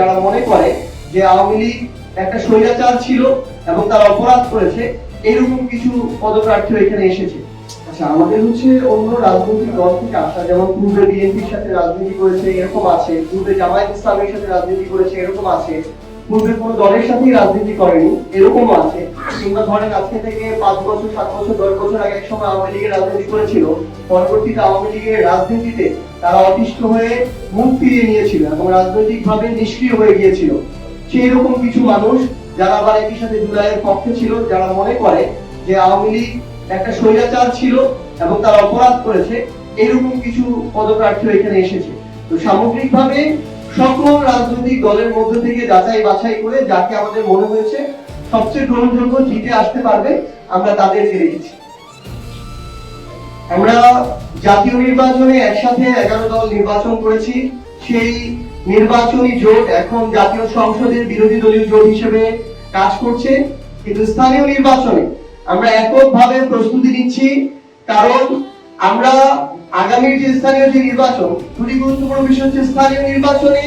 যারা মনে করে যে আওয়ামী লীগ একটা স্বৈরাচার ছিল এবং তারা অপরাধ করেছে, এরকম কিছু পদপ্রার্থী এখানে এসেছে। আচ্ছা, আমাদের হচ্ছে অন্য রাজনৈতিক দল থেকে আসা, যেমন পূর্বে বিএনপির সাথে রাজনীতি করেছে এরকম আছে, পূর্বে জামায়াত ইসলামের সাথে রাজনীতি করেছে এরকম আছে, পূর্বে কোনো দলের সাথেই রাজনীতি করেনি এরকম আছে, কিংবা ধরেন আজকে থেকে 5 বছর 7 বছর 10 বছর আগে এক সময় আওয়ামী লীগের রাজনীতি করেছিল, পরবর্তীতে আওয়ামী লীগের রাজনীতিতে তারা অতিষ্ঠ হয়ে মুখ ফিরিয়ে নিয়েছিল এবং রাজনৈতিকভাবে নিষ্ক্রিয় হয়ে গিয়েছিল। সেই রকম কিছু মানুষ যারা আবার একই সাথে জুলাইয়ের পক্ষে ছিল, যারা মনে করে যে আওয়ামী লীগ একটা স্বৈরাচার ছিল এবং তারা অপরাধ করেছে, এরকম কিছু পদপ্রার্থী এখানে এসেছে। তো সামগ্রিকভাবে সকল রাজনৈতিক দলের মধ্য থেকে যাচাই বাছাই করে যাকে আমাদের মনে হয়েছে সবচেয়ে গ্রহণযোগ্য জিতে আসতে পারবে, আমরা তাদেরকে রেখেছি। আমরা জাতীয় নির্বাচনে একসাথে 11 দল নির্বাচন করেছি। সেই নির্বাচনী জোট এখন জাতীয় সংসদের বিরোধী দলীয় জোট হিসেবে কাজ করছে, কিন্তু স্থানীয় নির্বাচনে আমরা এককভাবে প্রস্তুতি নিচ্ছি। কারণ আমরা আগামীর যে স্থানীয় যে নির্বাচন, খুবই গুরুত্বপূর্ণ বিষয় হচ্ছে স্থানীয় নির্বাচনে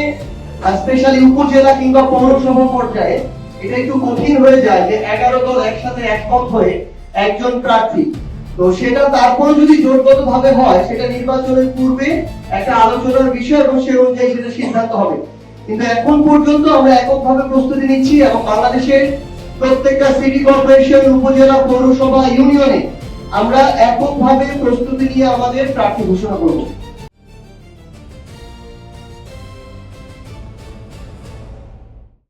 স্পেশালি উপজেলা কিংবা পৌরসভা পর্যায়ে এটা একটু কঠিন হয়ে যায় যে 11 দল একসাথে একমত হয়ে একজন প্রার্থী। তো সেটা তারপরে যদি জোটগতভাবে হয়, সেটা নির্বাচনের পূর্বে একটা আলোচনার বিষয় এবং সে অনুযায়ী সেটা সিদ্ধান্ত হবে। কিন্তু এখন পর্যন্ত আমরা এককভাবে প্রস্তুতি নিচ্ছি এবং বাংলাদেশের প্রত্যেকটা সিটি কর্পোরেশন, উপজেলা, পৌরসভা, ইউনিয়নে আমরা এককভাবে প্রস্তুতি নিয়ে আমাদের প্রার্থী ঘোষণা করব।